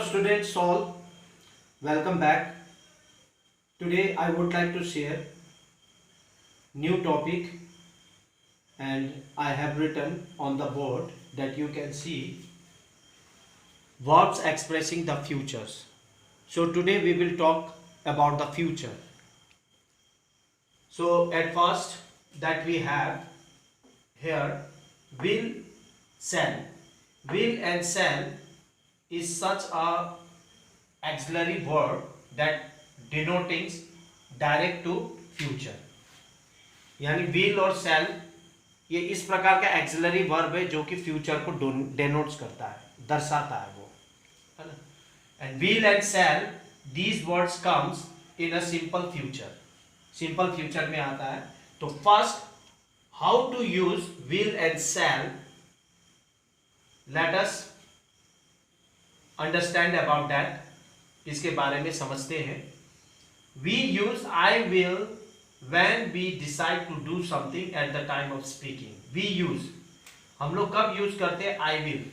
students all, welcome back. Today I would like to share new topic and I have written on the board that you can see verbs expressing the futures. So today we will talk about the future. So at first that we have here will, shall. Will and shall is such a auxiliary verb that denoting direct to future. यानी will और shall ये इस प्रकार का auxiliary verb है जो कि future को denotes करता है, दर्शाता है वो, है ना. And will and shall these words comes in a simple future. Simple future में आता है. तो first how to use will and shall, let us understand about that. इसके बारे में समझते हैं. We use I will when we decide to do something at the time of speaking. We use, हम लोग कब यूज करते हैं I will.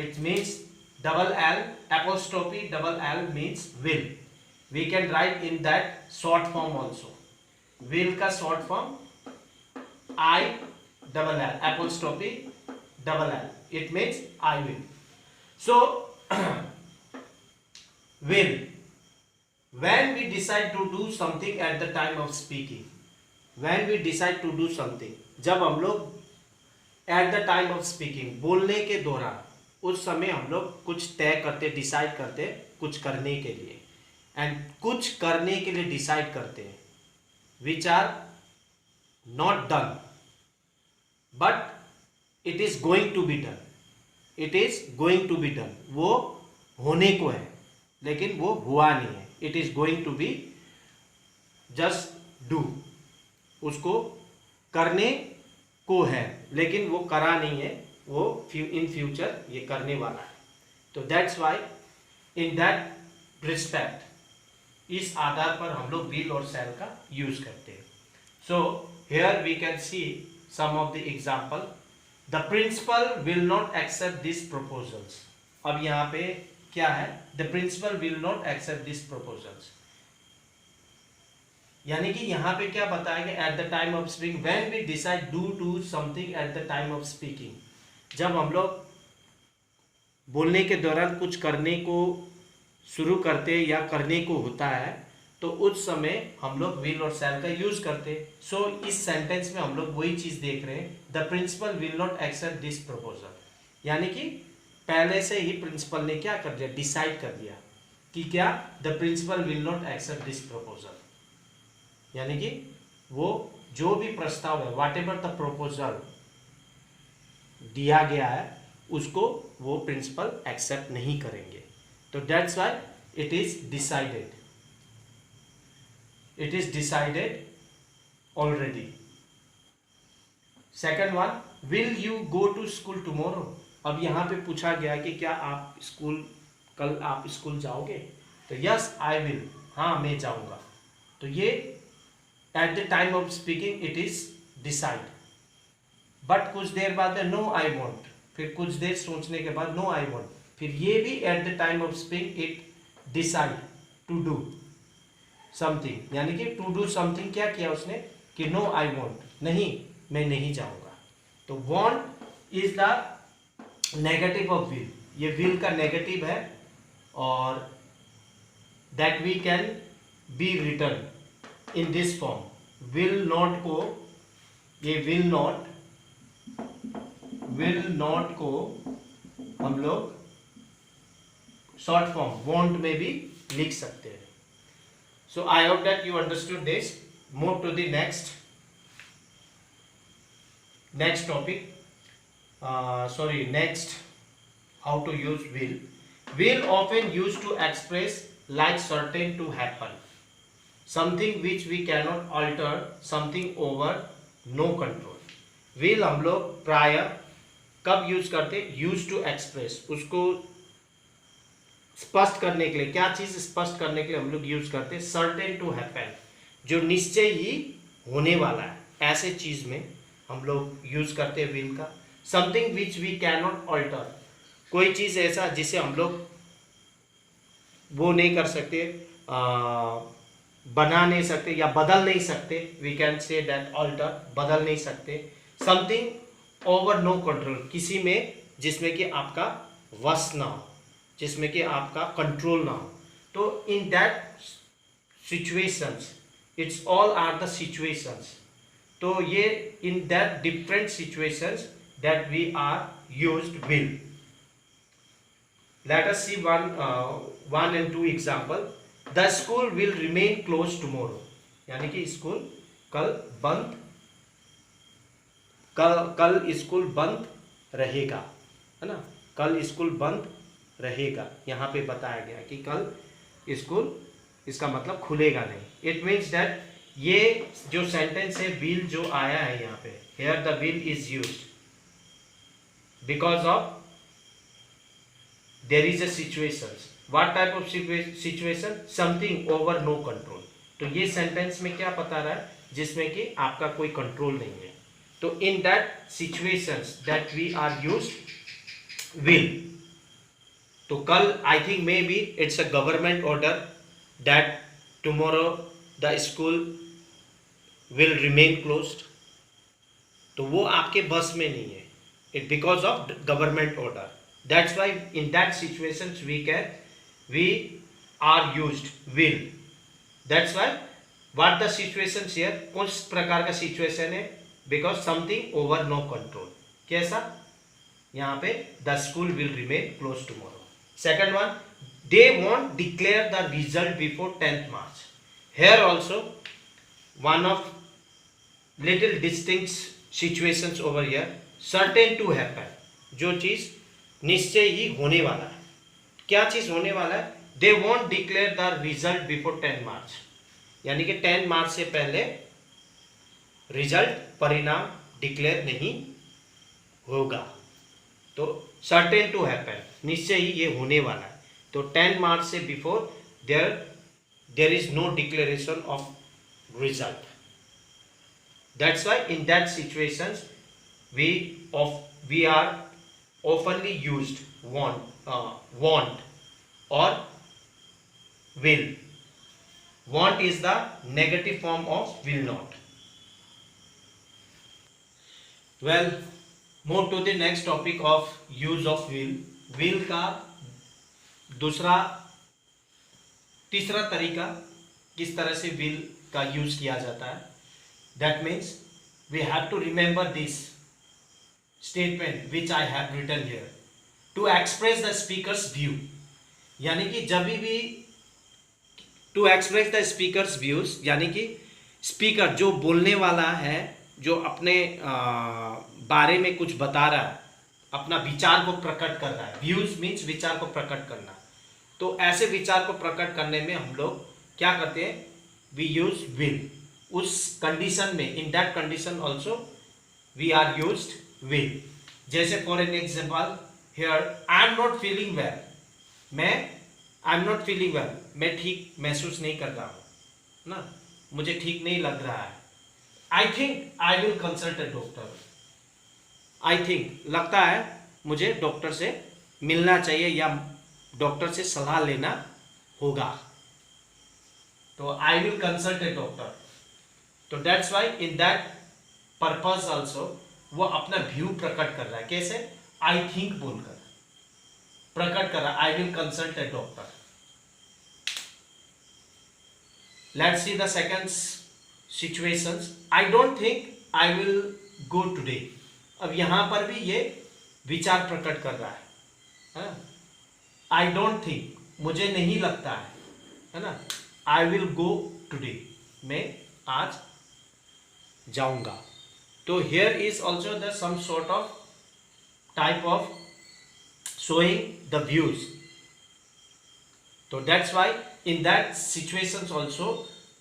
It means double L apostrophe double L means will. We can write in that short form also. Will का short form I double L apostrophe double L. It means I will. So will, when we decide to do something at the time of speaking, when we decide to do something, जब हम लोग at the time of speaking बोलने के दौरान, उस समय हम लोग कुछ तय करते, डिसाइड करते कुछ करने के लिए, एंड कुछ करने के लिए डिसाइड करते हैं which are not done but it is going to be done. It is going to be done. वो होने को है लेकिन वो हुआ नहीं है. It is going to be, just do. उसको करने को है लेकिन वो करा नहीं है, वो इन फ्यूचर ये करने वाला है. तो that's why in that respect, इस आधार पर हम लोग विल और शैल का यूज करते हैं. So here we can see some of the example. The principal will not accept this proposals. अब यहाँ पे क्या है? The principal will not accept this proposals, यानी कि यहाँ पे क्या बताया गया? At the time of speaking, when we decide do something at the time of speaking, जब हम लोग बोलने के दौरान कुछ करने को शुरू करते या करने को होता है तो उस समय हम लोग विल और शैल का यूज करते. सो इस सेंटेंस में हम लोग वही चीज देख रहे हैं. The principal will not accept this proposal, यानी कि पहले से ही प्रिंसिपल ने क्या कर दिया? डिसाइड कर दिया कि क्या? The principal will not accept this proposal, यानी कि वो जो भी प्रस्ताव है, व्हाट एवर द प्रपोजल दिया गया है, उसको वो प्रिंसिपल एक्सेप्ट नहीं करेंगे. तो that's why it is decided. It is decided already. Second one, will you go to school tomorrow. अब यहाँ पे पूछा गया कि क्या आप स्कूल, कल आप स्कूल जाओगे? तो यस आई विल, हाँ मैं जाऊंगा. तो ये eight the time of speaking it is decide. But कुछ देर बाद नो आई वॉन्ट, फिर कुछ देर सोचने के बाद नो आई वॉन्ट, फिर ये भी at the time of speaking it decide to do something, यानी कि टू डू समथिंग क्या किया उसने? कि नो आई वॉन्ट, नहीं मैं नहीं जाऊंगा. तो won't is the negative of will. ये विल का नेगेटिव है और that we can be return in this form. Will not को, ये विल नॉट को हम लोग शॉर्ट फॉर्म वॉन्ट में भी लिख सकते हैं. So I hope that you understood this. Move to the next topic. Next, how to use will. Will often used to express like certain to happen, something which we cannot alter, something over no control. Will हम लोग प्राय कब use करते? Use to express, उसको स्पष्ट करने के लिए, क्या चीज स्पष्ट करने के लिए हम लोग यूज करते? सर्टेन टू हैपन, जो निश्चय ही होने वाला है, ऐसे चीज में हम लोग यूज करते हैं विल का. Something which we can not alter, कोई चीज ऐसा जिसे हम लोग वो नहीं कर सकते, बना नहीं सकते या बदल नहीं सकते, we can say that alter, बदल नहीं सकते, समथिंग ओवर नो कंट्रोल, किसी में जिसमें कि आपका वश ना हो, जिसमें कि आपका कंट्रोल ना हो। तो in that situations, it's all are the situations. तो ये in that different situations that we are used will. Let us see one and two example. The school will remain closed tomorrow. यानी कि school कल बंद, कल school बंद रहेगा, है ना, कल स्कूल बंद रहेगा। यहाँ पे बताया गया कि कल स्कूल, इसका मतलब खुलेगा नहीं। इट मीन्स दैट ये जो सेंटेंस है will जो आया है यहाँ पे, here the will is used because of there is a situations. What type of situation? Something over no control. तो ये सेंटेंस में क्या बता रहा है, जिसमें कि आपका कोई कंट्रोल नहीं है। तो in that situations that we are used will. तो कल I think may be it's a government order that tomorrow the school will remain closed. तो वो आपके बस में नहीं है, it because of government order. That's why in that situations we are used will. That's why what the situations here, किस प्रकार का situation है, because something over no control। कैसा, यहाँ पे the school will remain closed tomorrow। Second one, they won't declare the result before 10th March। Here also one of little distinct situations over here, certain to happen, जो चीज निश्चय ही होने वाला है। क्या चीज होने वाला है? They want declare the result before 10 मार्च, यानी कि 10 मार्च से पहले रिजल्ट, परिणाम डिक्लेयर नहीं होगा। तो सर्टेन टू हैपन, निश्चय ही ये होने वाला है। तो 10 मार्च से before there is no declaration of result. That's why in that situations we are oftenly used want or will। want is the negative form of will not। well, move to the next topic of use of will। will का तीसरा तरीका किस तरह से will का use किया जाता है। that means we have to remember this statement which I have written here to express the speaker's view। यानी कि जब भी to express the speaker's views, यानी कि स्पीकर जो बोलने वाला है, जो अपने बारे में कुछ बता रहा है, अपना विचार को प्रकट कर रहा है। व्यूज मीन्स विचार को प्रकट करना। तो ऐसे विचार को प्रकट करने में हम लोग क्या करते हैं, वी यूज विल। उस कंडीशन में, in that condition also we are used will। जैसे for an example here I am not feeling well, I am not feeling well, मैं ठीक महसूस नहीं कर रहा हूं ना, मुझे ठीक नहीं लग रहा है। I think I will consult a doctor. I think, लगता है मुझे डॉक्टर से मिलना चाहिए या डॉक्टर से सलाह लेना होगा। तो I will consult a doctor. तो that's why in that purpose also वो अपना व्यू प्रकट कर रहा है। कैसे? आई थिंक बोलकर प्रकट कर रहा है, I will consult A doctor. Let's see the second situations. I don't think I will go today. अब यहां पर भी ये विचार प्रकट कर रहा है। आई डोंट थिंक, मुझे नहीं लगता है ना, आई विल गो टुडे, मैं आज जाऊंगा। तो here is also the some sort of type of showing the views। So that's why in that situations also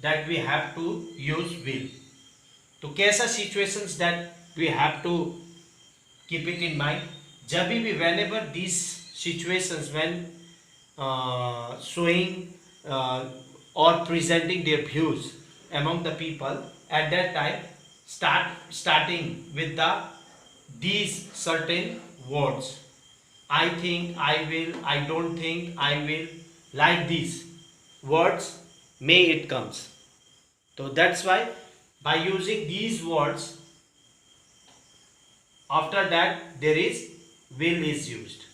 that we have to use will। तो कैसा situations that we have to keep it in mind, जब भी whenever these situations when showing or presenting their views among the people, at that time starting with these certain words, I think, I will, I don't think, I will, like these words, may it comes. So that's why by using these words, after that there is will is used.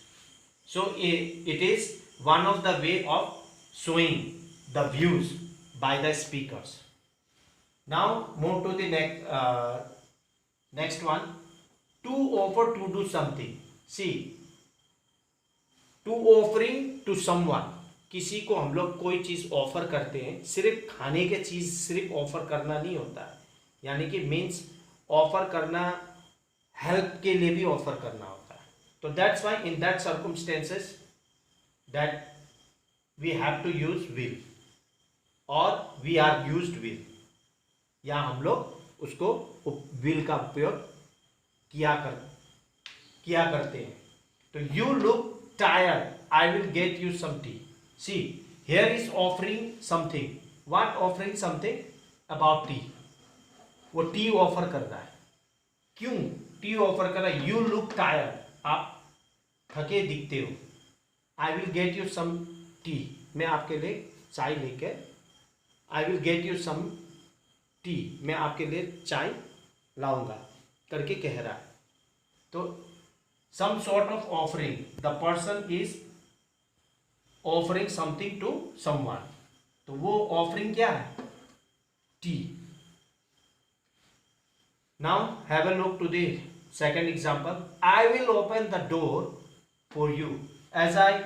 So it is one of the way of showing the views by the speakers. Now move to the next one. To offer to do something. See, to offering to someone. किसी को हम लोग कोई चीज offer करते हैं, सिर्फ खाने के चीज सिर्फ ऑफर करना नहीं होता है, यानी कि मीन्स ऑफर करना हेल्प के लिए भी ऑफर करना होता है. तो that's why in that circumstances that we have to use will और वी आर यूज्ड विल, या हम लोग उसको विल का उपयोग किया करते हैं. तो you look tired, I will get you some tea. See here is offering something. What offering something? About tea. वो टी ऑफर कर रहा है. क्यों टी ऑफर कर रहा है? यू लुक टायर्ड, आप थके दिखते हो. I will get you some tea, मैं आपके लिए चाय लेकर, I will get you some tea, मैं आपके लिए चाय लाऊंगा करके कह रहा है. तो some sort of offering, the person is offering something to someone. तो वो ऑफरिंग क्या है? Tea. Now have a look to the second example. I will open the door for you. As I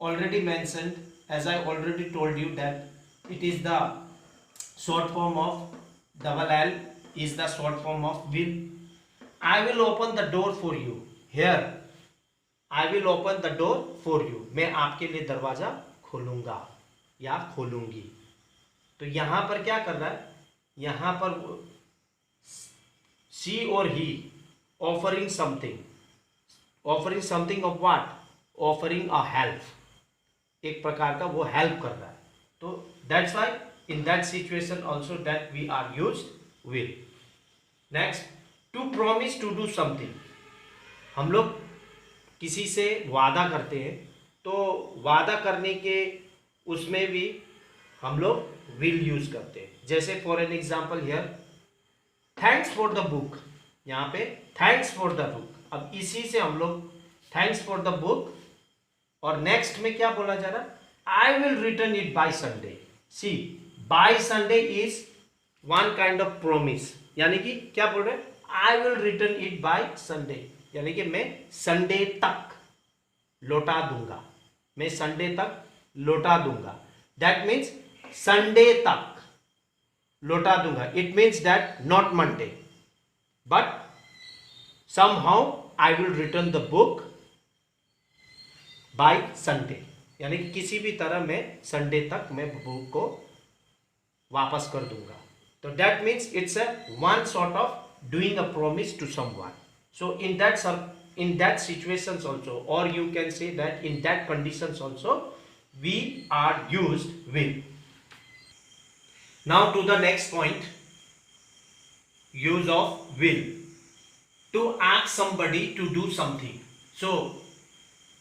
already mentioned, as I already told you that it is the short form of double L is the short form of will. I will open the door for you. Here I will open the door for you. मैं आपके लिए दरवाजा खोलूंगा या खोलूंगी. तो यहां पर क्या कर रहा है? यहां पर she और he offering something. Offering something of what? Offering a help. एक प्रकार का वो हेल्प कर रहा है. तो that's why in that situation also that we are used will. Next, to promise to do something. हम लोग किसी से वादा करते हैं, तो वादा करने के उसमें भी हम लोग will यूज करते हैं. जैसे for an example here, thanks for the book. यहाँ पे थैंक्स फॉर द बुक. अब इसी से हम लोग थैंक्स फॉर द बुक, और नेक्स्ट में क्या बोला जा रहा है? I will return it by Sunday. See, by Sunday is one kind of promise, यानी कि क्या बोल रहे हैं? I will return it by Sunday, यानी कि मैं संडे तक लौटा दूंगा, मैं संडे तक लौटा दूंगा. दैट मीन्स संडे तक लौटा दूंगा. It means that not Monday, but somehow I will return the book by Sunday, यानी कि किसी भी तरह मैं संडे तक मैं बुक को वापस कर दूंगा. तो that means it's a one sort of doing a promise to someone. So in that situations also, or you can say that in that conditions also we are used will. Now to the next point, use of will. To ask somebody to do something. So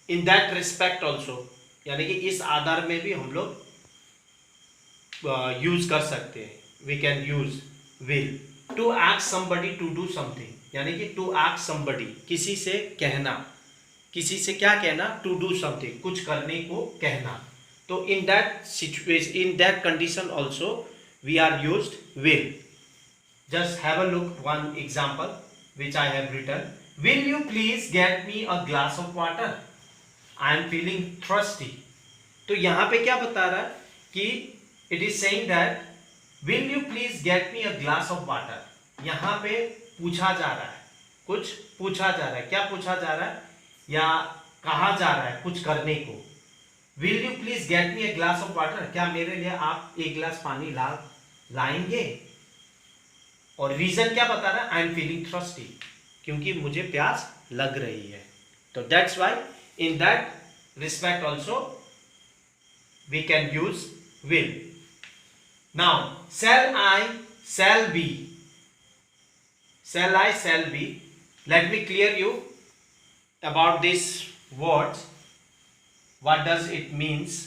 in that respect also, यानी कि इस आधार में भी हम लोग use कर सकते हैं. We can use will. To ask somebody to do something, यानी कि टू आस्क समबडी, किसी से कहना. किसी से क्या कहना? टू डू समथिंग, कुछ करने को कहना. तो in that situation, in that condition also we are used will. Just have a look one example which I have written. Will you please get me a glass of water? I am feeling thirsty. तो यहां पे क्या बता रहा है कि it is saying that will you please get me a glass of water. यहां पे पूछा जा रहा है, कुछ पूछा जा रहा है. क्या पूछा जा रहा है या कहा जा रहा है? कुछ करने को. Will you please get me a glass of water, क्या मेरे लिए आप एक गिलास पानी लाएंगे? और रीजन क्या बता रहा है? आई एम फीलिंग थ्रस्टी, क्योंकि मुझे प्यास लग रही है. तो that's Y in that respect also we can use will. Now shall I, shall be. Shall I, shall be. Let me clear you about these words. What does it means?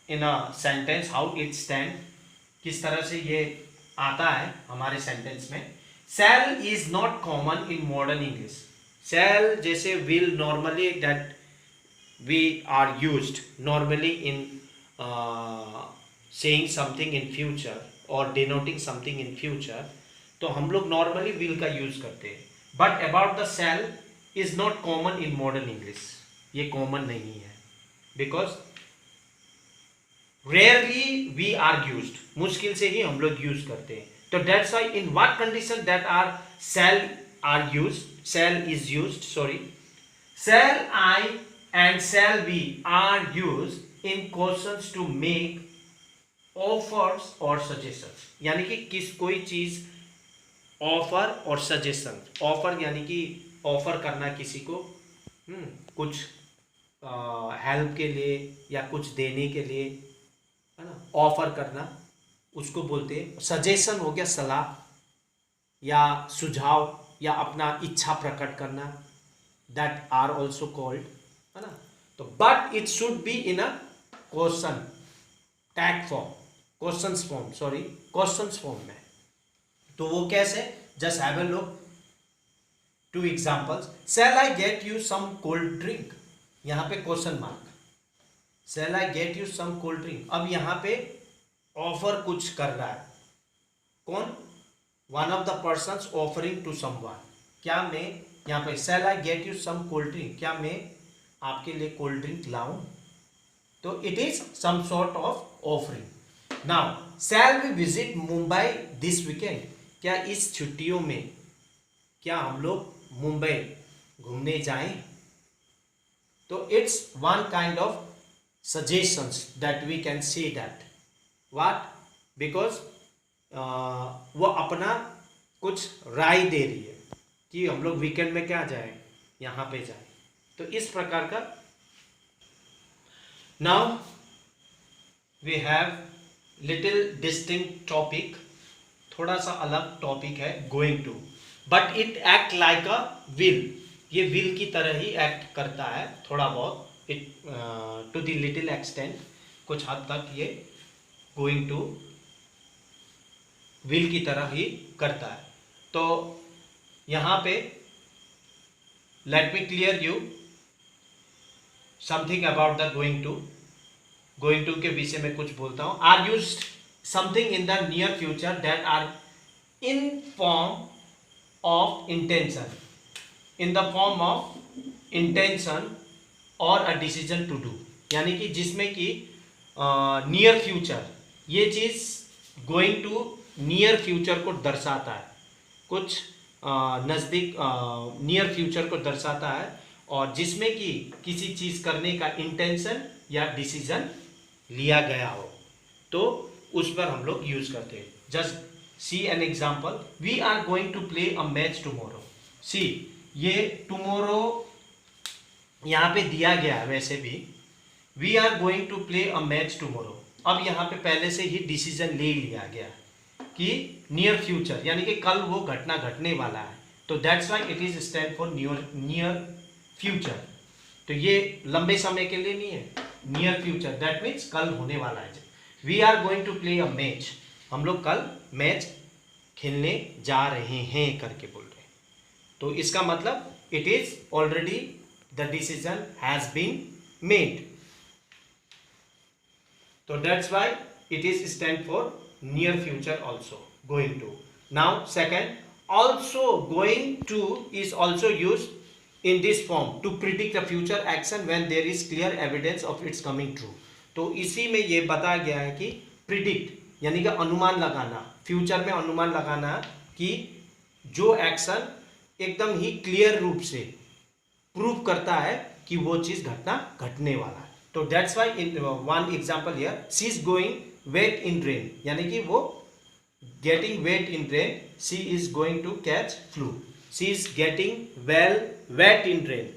In a sentence, how it stand, किस तरह से ये आता है हमारे sentence में। Shall is not common in modern English. Shall जैसे will normally that we are used normally in saying something in future or denoting something in future, तो हम लोग नॉर्मली will का यूज करते हैं। But about the shall is not common in modern English, ये common नहीं है, because rarely we are used, मुश्किल से ही हम लोग यूज करते हैं। तो that's why in what condition that are shall are used, shall is used, sorry, shall I and shall we are used in questions to make offers or suggestions, यानी कि किस कोई चीज ऑफर और सजेशन, ऑफर यानी कि offer करना किसी को कुछ हेल्प के लिए या कुछ देने के लिए, है ना, ऑफर करना उसको बोलते हैं। सजेशन हो गया सलाह या सुझाव या अपना इच्छा प्रकट करना, दैट आर ऑल्सो कॉल्ड, है ना। तो but it should be in a question tag form, questions form, sorry questions form में। तो वो कैसे, just have a look, two examples. Shall I get you some cold drink, यहां पे question mark, shall I get you some cold drink. अब यहां पे offer कुछ कर रहा है, कौन, one of the persons offering to someone. क्या मैं यहाँ पे shall I get you some cold drink, क्या मैं आपके लिए कोल्ड ड्रिंक लाऊं, तो it is some sort of offering. Now shall we visit Mumbai this weekend, क्या इस छुट्टियों में क्या हम लोग मुंबई घूमने जाएं, तो it's one kind of suggestions that we can see that what, because वो अपना कुछ राय दे रही है कि हम लोग वीकेंड में क्या जाए, यहां पे जाए। तो इस प्रकार का। Now we have little distinct topic, थोड़ा सा अलग टॉपिक है, going to, but it act like a will, ये विल की तरह ही एक्ट करता है थोड़ा बहुत, it to the little extent, कुछ हद तक ये गोइंग टू विल की तरह ही करता है। तो यहां पे let me clear you something about the going to. Going to के विषय में कुछ बोलता हूं। Are used something in the near future that are in form of intention, in the form of intention और अ डिसीजन टू डू, यानी कि जिसमें कि नियर फ्यूचर, ये चीज गोइंग टू नियर फ्यूचर को दर्शाता है, कुछ नज़दीक नियर फ्यूचर को दर्शाता है, और जिसमें कि किसी चीज़ करने का इंटेंशन या डिसीजन लिया गया हो, तो उस पर हम लोग यूज करते हैं। Just see an example, we are going to play a match tomorrow. See, ये टुमारो यहाँ पे दिया गया है, वैसे भी we are going to play a match tomorrow. अब यहाँ पे पहले से ही डिसीजन ले लिया गया कि नियर फ्यूचर, यानी कि कल वो घटना घटने वाला है, तो that's why it is stand for near future. तो ये लंबे समय के लिए नहीं है, नियर फ्यूचर दैट मीन्स कल होने वाला है। We are going to play a match, हम लोग कल मैच खेलने जा रहे हैं करके बोल रहे हैं, तो इसका मतलब it is already the decision has been made, तो that's why it is stand for near future also, going to. Now second, also going to is also used in this form to predict a future action when there is clear evidence of its coming true। तो इसी में ये बताया गया है कि predict यानी कि अनुमान लगाना, फ्यूचर में अनुमान लगाना कि जो एक्शन एकदम ही क्लियर रूप से प्रूव करता है कि वो चीज घटना घटने वाला है। तो that's why in one example here, she is going wet in rain, यानी कि वो getting wet in rain, she is going to catch flu, she is getting wet in rain,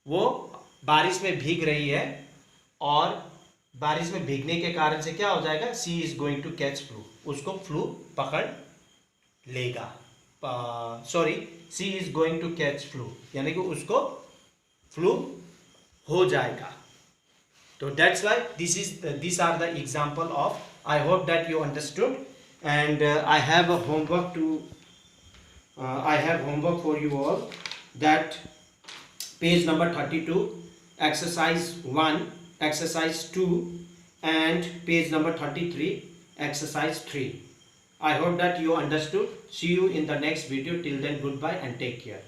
वो बारिश में भीग रही है, और बारिश में भीगने के कारण से क्या हो जाएगा, she is going to catch flu, उसको फ्लू पकड़ लेगा, sorry she is going to catch flu, यानी कि उसको फ्लू हो जाएगा। So that's why these are the example of. I hope that you understood, and I have a homework to. I have homework for you all. That page number 32, exercise 1, exercise 2, and page number 33, exercise 3. I hope that you understood. See you in the next video. Till then, goodbye and take care.